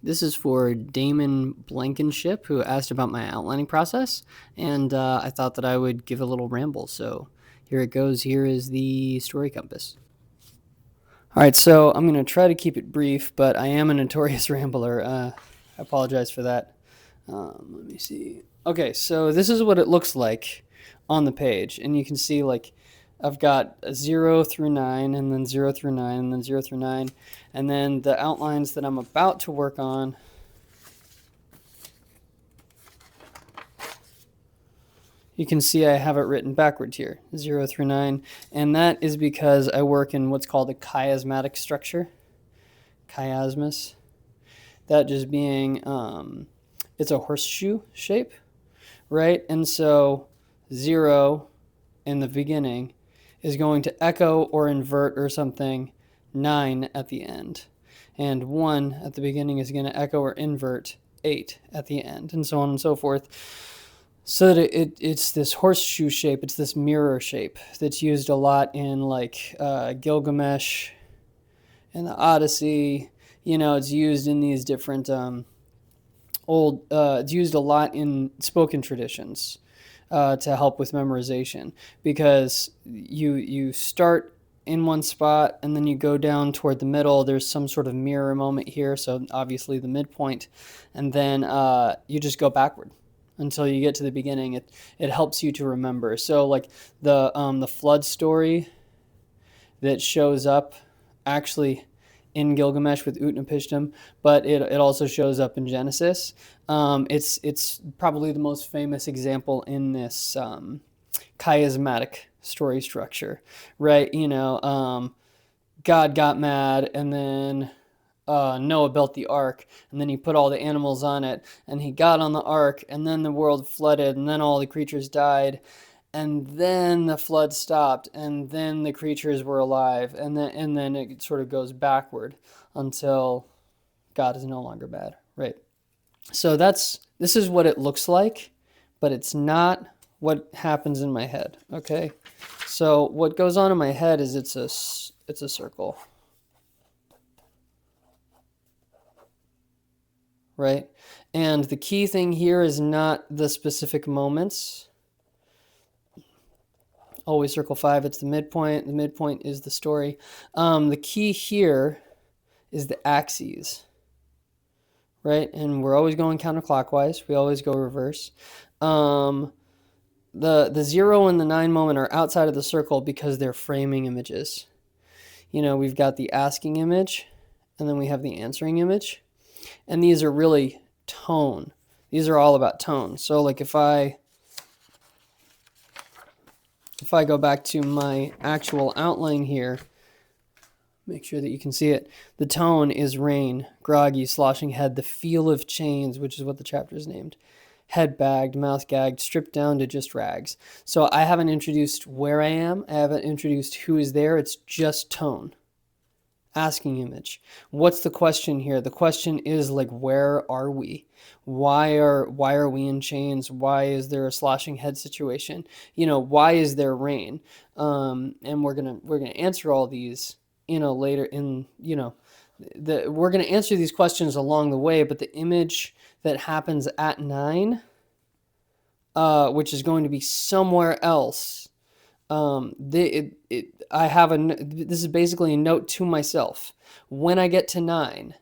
This is for Damon Blankenship, who asked about my outlining process, and I thought that I would give a little ramble. So here it goes. Here is the story compass. All right, so I'm going to try to keep it brief, but I am a notorious rambler. I apologize for that. Let me see. Okay, so this is what it looks like on the page, and you can see like I've got 0 through 9, and then 0 through 9, and then 0 through 9, and then the outlines that I'm about to work on. You can see I have it written backwards here, 0 through 9, and that is because I work in what's called a chiasmatic structure. Chiasmus. That just being, it's a horseshoe shape, right? And so 0 in the beginning is going to echo or invert or something 9 at the end. And 1 at the beginning is going to echo or invert 8 at the end, and so on and so forth. So that it's this horseshoe shape, it's this mirror shape that's used a lot in like Gilgamesh and the Odyssey. You know, it's used in these different it's used a lot in spoken traditions to help with memorization, because you start in one spot and then you go down toward the middle. There's some sort of mirror moment here, so obviously the midpoint, and then you just go backward until you get to the beginning. It helps you to remember. So like the flood story that shows up actually in Gilgamesh with Utnapishtim, but it also shows up in Genesis. It's probably the most famous example in this chiasmatic story structure, right? You know, God got mad, and then Noah built the ark, and then he put all the animals on it, and he got on the ark, and then the world flooded, and then all the creatures died, and then the flood stopped, and then the creatures were alive, and then it sort of goes backward until God is no longer bad, right? So this is what it looks like, but it's not what happens in my head. Okay, so what goes on in my head is it's a circle, right? And the key thing here is not the specific moments. Always circle 5, it's the midpoint. The midpoint is the story. The key here is the axes, right? And we're always going counterclockwise. We always go reverse. The 0 and the 9 moment are outside of the circle because they're framing images. You know, we've got the asking image, and then we have the answering image. And these are really tone. These are all about tone. So like if I go back to my actual outline here, make sure that you can see it. The tone is rain, groggy, sloshing head, the feel of chains, which is what the chapter is named. Head bagged, mouth gagged, stripped down to just rags. So I haven't introduced where I am. I haven't introduced who is there. It's just tone. Asking image. What's the question here? The question is like, where are we? Why are we in chains? Why is there a sloshing head situation? You know, why is there rain? And we're gonna answer all these, you know, later in, you know, we're gonna answer these questions along the way. But the image that happens at 9, which is going to be somewhere else. This is basically a note to myself. When I get to 9,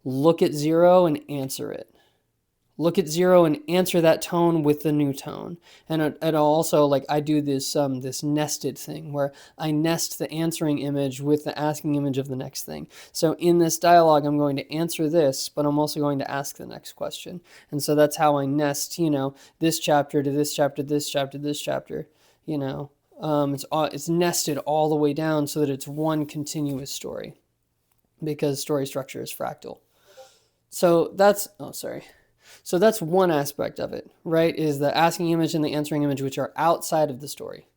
look at 0 and answer it. Look at 0 and answer that tone with the new tone. And also, like, I do this this nested thing where I nest the answering image with the asking image of the next thing. So in this dialogue, I'm going to answer this, but I'm also going to ask the next question. And so that's how I nest, you know, this chapter to this chapter, this chapter, this chapter, you know. It's nested all the way down so that it's one continuous story, because story structure is fractal. So that's one aspect of it, right? Is the asking image and the answering image, which are outside of the story.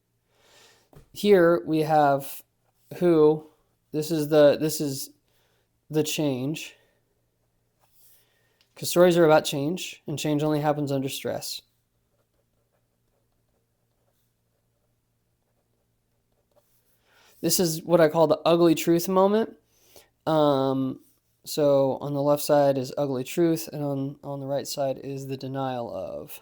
Here we have who. This is the change, because stories are about change, and change only happens under stress. This is what I call the ugly truth moment. So on the left side is ugly truth, and on the right side is the denial of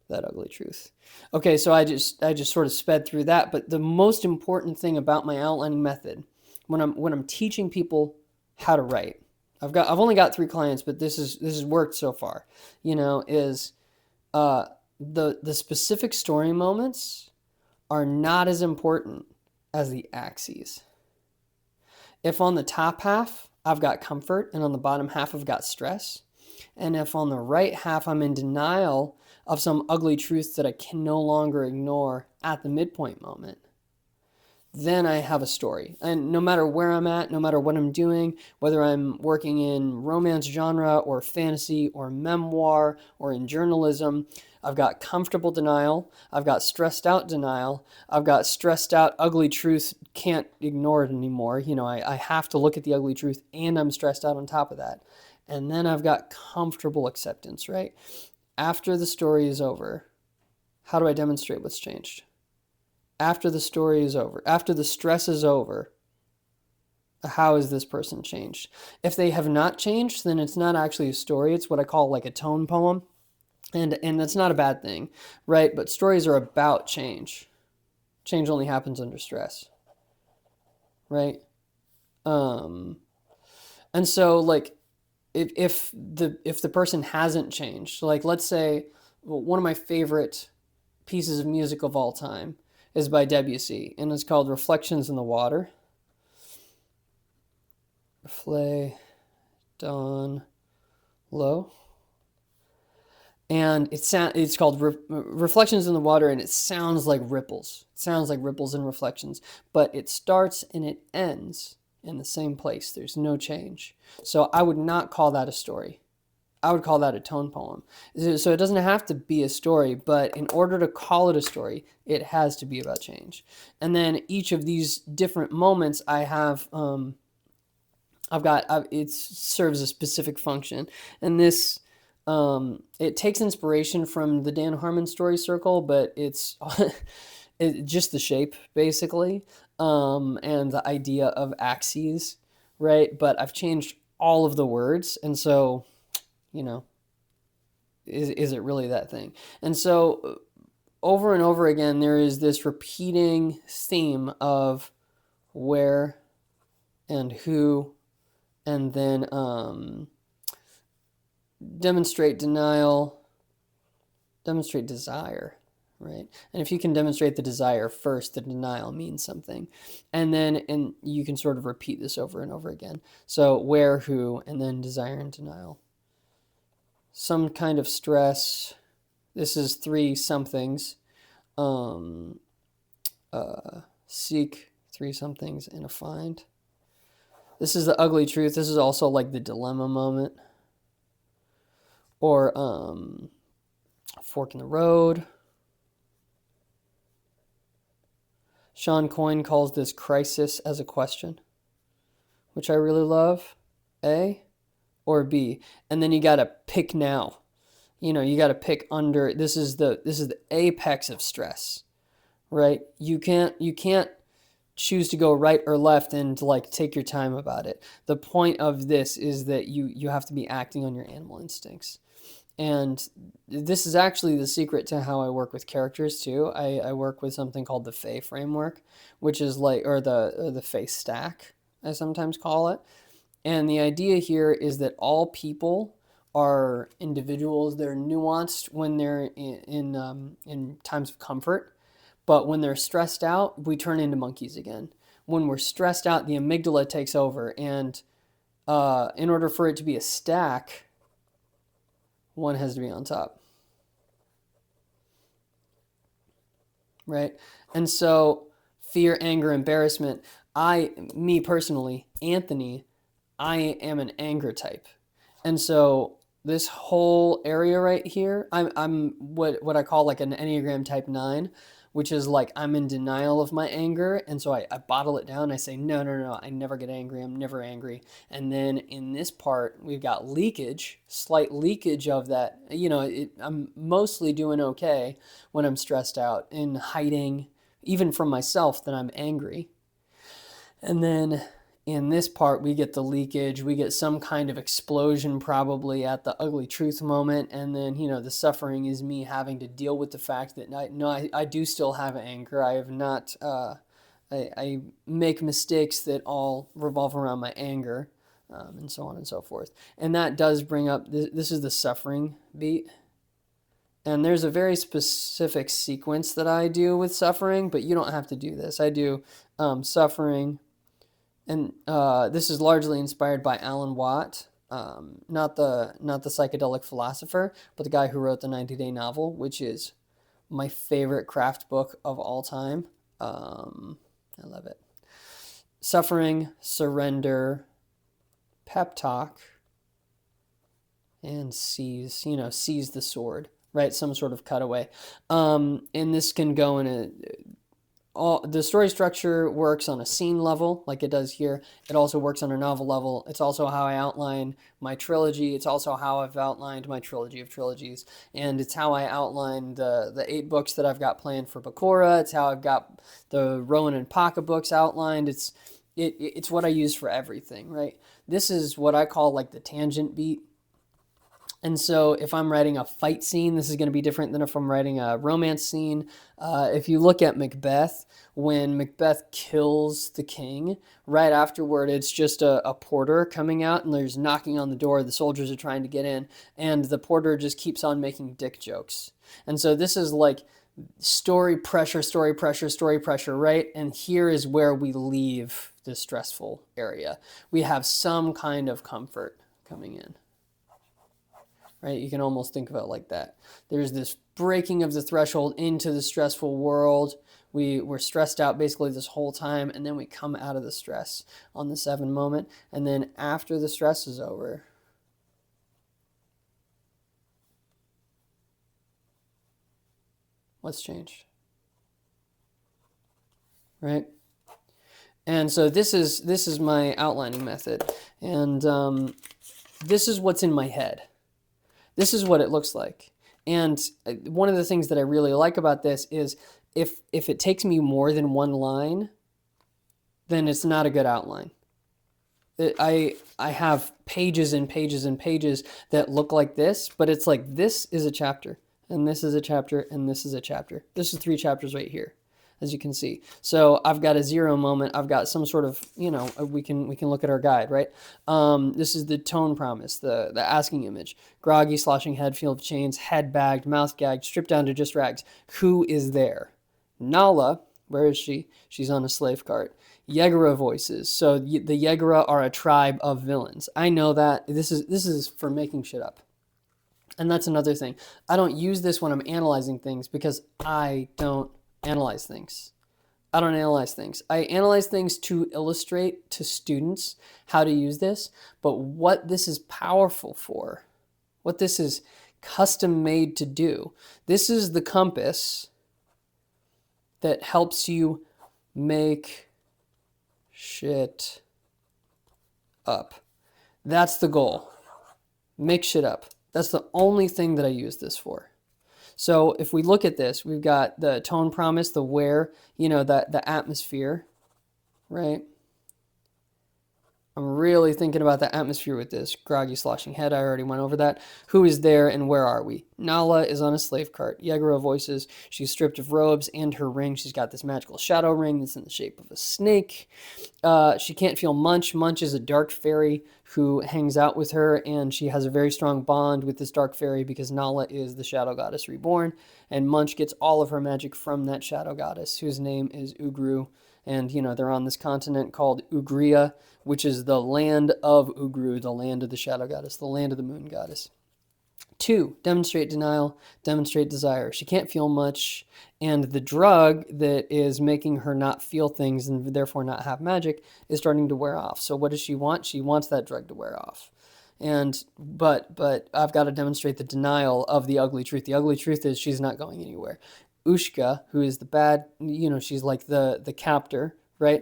that ugly truth. Okay, so I just sort of sped through that, but the most important thing about my outlining method, when I'm teaching people how to write, I've only got 3 clients, but this has worked so far. Is the specific story moments are not as important as the axes. If on the top half I've got comfort and on the bottom half I've got stress, and if on the right half I'm in denial of some ugly truth that I can no longer ignore at the midpoint moment, then I have a story. And no matter where I'm at, no matter what I'm doing, whether I'm working in romance genre or fantasy or memoir or in journalism, I've got comfortable denial, I've got stressed out denial, I've got stressed out ugly truth, can't ignore it anymore. I have to look at the ugly truth and I'm stressed out on top of that. And then I've got comfortable acceptance, right? After the story is over, how do I demonstrate what's changed? After the story is over, after the stress is over, how has this person changed? If they have not changed, then it's not actually a story. It's what I call like a tone poem. And that's not a bad thing, right? But stories are about change. Change only happens under stress, right? And so like if the person hasn't changed, like let's say one of my favorite pieces of music of all time is by Debussy, and it's called Reflections in the Water. Reflet, Don, Lo. And it's called Reflections in the Water, and it sounds like ripples. It sounds like ripples and reflections, but it starts and it ends in the same place. There's no change. So I would not call that a story. I would call that a tone poem. So it doesn't have to be a story, but in order to call it a story, it has to be about change. And then each of these different moments I have, it serves a specific function. And this, it takes inspiration from the Dan Harmon story circle, but it's just the shape basically, and the idea of axes, right? But I've changed all of the words, and so, is it really that thing? And so over and over again, there is this repeating theme of where and who, and then demonstrate denial, demonstrate desire, right? And if you can demonstrate the desire first, the denial means something. And you can sort of repeat this over and over again. So where, who, and then desire and denial. Some kind of stress. This is 3 somethings. Seek 3 somethings and a find. This is the ugly truth. This is also like the dilemma moment. Or fork in the road. Sean Coyne calls this crisis as a question, which I really love. A or B. And then you got to pick now. You got to pick under. This is the apex of stress, right? You can't choose to go right or left and like take your time about it. The point of this is that you have to be acting on your animal instincts. And this is actually the secret to how I work with characters too. I work with something called the Fey framework, which is like, or the Fey stack, I sometimes call it. And the idea here is that all people are individuals. They're nuanced when they're in times of comfort, but when they're stressed out, we turn into monkeys again. When we're stressed out, the amygdala takes over, and in order for it to be a stack, one has to be on top, right? And so fear, anger, embarrassment. Me personally, Anthony, I am an anger type. And so this whole area right here, I'm what I call like an Enneagram type 9, which is like I'm in denial of my anger, and so I bottle it down. I say, no, I never get angry. I'm never angry. And then in this part, we've got leakage, slight leakage of that. I'm mostly doing okay when I'm stressed out and hiding, even from myself, that I'm angry. And then in this part, we get the leakage, we get some kind of explosion probably at the ugly truth moment, and then, the suffering is me having to deal with the fact that I do still have anger. I have not, I make mistakes that all revolve around my anger, and so on and so forth. And that does bring up, this is the suffering beat. And there's a very specific sequence that I do with suffering, but you don't have to do this. I do suffering, and this is largely inspired by Alan Watt, not the psychedelic philosopher, but the guy who wrote the 90-Day Novel, which is my favorite craft book of all time. I love it. Suffering, surrender, pep talk, and seize the sword, right? Some sort of cutaway. And this can go in the story structure works on a scene level, like it does here. It also works on a novel level. It's also how I outline my trilogy. It's also how I've outlined my trilogy of trilogies. And it's how I outline the 8 books that I've got planned for Bakura. It's how I've got the Rowan and Paka books outlined. It's what I use for everything, right? This is what I call like the tangent beat. And so if I'm writing a fight scene, this is going to be different than if I'm writing a romance scene. If you look at Macbeth, when Macbeth kills the king, right afterward, it's just a porter coming out, and there's knocking on the door. The soldiers are trying to get in, and the porter just keeps on making dick jokes. And so this is like story pressure, right? And here is where we leave the stressful area. We have some kind of comfort coming in. Right? You can almost think of it like that. There's this breaking of the threshold into the stressful world. We're stressed out basically this whole time, and then we come out of the stress on the 7 moment. And then after the stress is over, what's changed? Right? And so this is my outlining method. And this is what's in my head. This is what it looks like. And one of the things that I really like about this is if it takes me more than 1 line, then it's not a good outline. I have pages and pages and pages that look like this, but it's like this is a chapter, and this is a chapter, and this is a chapter. This is 3 chapters right here, as you can see. So I've got a 0 moment. I've got some sort of, we can look at our guide, right? This is the tone promise, the asking image. Groggy, sloshing head, field of chains, head bagged, mouth gagged, stripped down to just rags. Who is there? Nala, where is she? She's on a slave cart. Yegara voices. So the Yegara are a tribe of villains. I know that. This is for making shit up. And that's another thing. I don't use this when I'm analyzing things because I don't analyze things. I don't analyze things. I analyze things to illustrate to students how to use this, but what this is powerful for, what this is custom made to do, this is the compass that helps you make shit up. That's the goal. Make shit up. That's the only thing that I use this for. So if we look at this, we've got the tone promise, the where, the atmosphere, right? I'm really thinking about the atmosphere with this. Groggy, sloshing head, I already went over that. Who is there and where are we? Nala is on a slave cart. Yegara voices. She's stripped of robes and her ring. She's got this magical shadow ring that's in the shape of a snake. She can't feel Munch. Munch is a dark fairy who hangs out with her, and she has a very strong bond with this dark fairy because Nala is the shadow goddess reborn, and Munch gets all of her magic from that shadow goddess, whose name is Ugru. And, they're on this continent called Ugria, which is the land of Ugru, the land of the shadow goddess, the land of the moon goddess. 2, demonstrate denial, demonstrate desire. She can't feel much, and the drug that is making her not feel things and therefore not have magic is starting to wear off. So what does she want? She wants that drug to wear off. But I've got to demonstrate the denial of the ugly truth. The ugly truth is she's not going anywhere. Ushka, who is the bad, she's like the captor, right?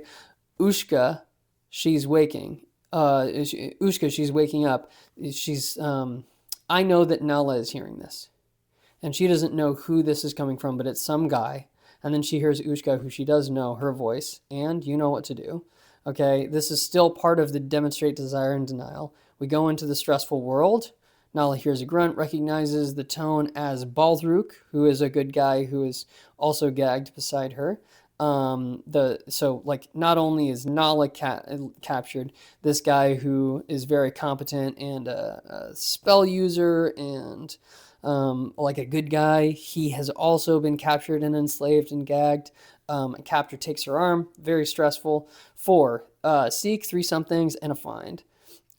Ushka, she's waking. Ushka, she's waking up. I know that Nala is hearing this. And she doesn't know who this is coming from, but it's some guy. And then she hears Ushka, who she does know, her voice. And you know what to do. Okay, this is still part of the demonstrate desire and denial. We go into the stressful world. Nala hears a grunt, recognizes the tone as Baldruk, who is a good guy who is also gagged beside her. Not only is Nala captured, this guy who is very competent and a spell user and like a good guy, he has also been captured and enslaved and gagged. A captor takes her arm, very stressful. 4, seek 3 somethings and a find.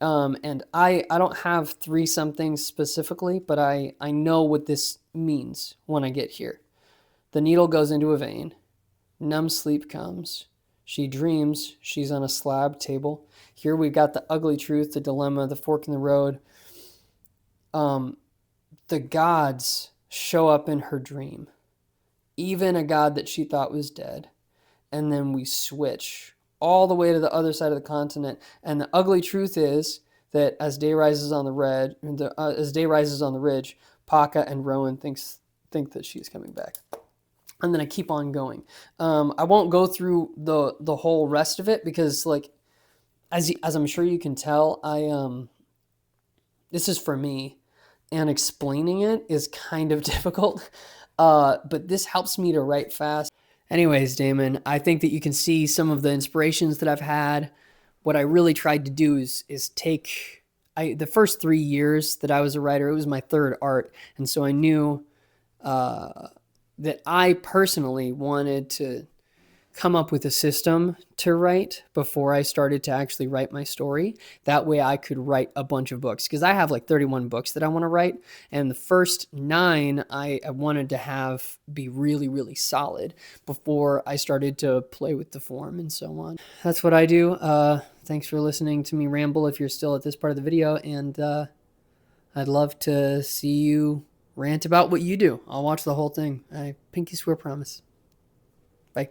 And I don't have 3 somethings specifically, but I know what this means when I get here. The needle goes into a vein. Numb sleep comes. She dreams she's on a slab table. Here we've got the ugly truth, the dilemma, the fork in the road. The gods show up in her dream. Even a god that she thought was dead. And then we switch all the way to the other side of the continent. And the ugly truth is that as day rises on the ridge, Paka and Rowan think that she's coming back. And then I keep on going. I won't go through the whole rest of it because, like, as I'm sure you can tell, this is for me, and explaining it is kind of difficult. But this helps me to write fast. Anyways, Damon, I think that you can see some of the inspirations that I've had. What I really tried to do is take the first 3 years that I was a writer. It was my third art, and so I knew that I personally wanted to come up with a system to write before I started to actually write my story. That way I could write a bunch of books, because I have like 31 books that I want to write, and the first 9 I wanted to have be really, really solid before I started to play with the form and so on. That's what I do. Thanks for listening to me ramble if you're still at this part of the video, and I'd love to see you rant about what you do. I'll watch the whole thing. I pinky swear promise. Bye.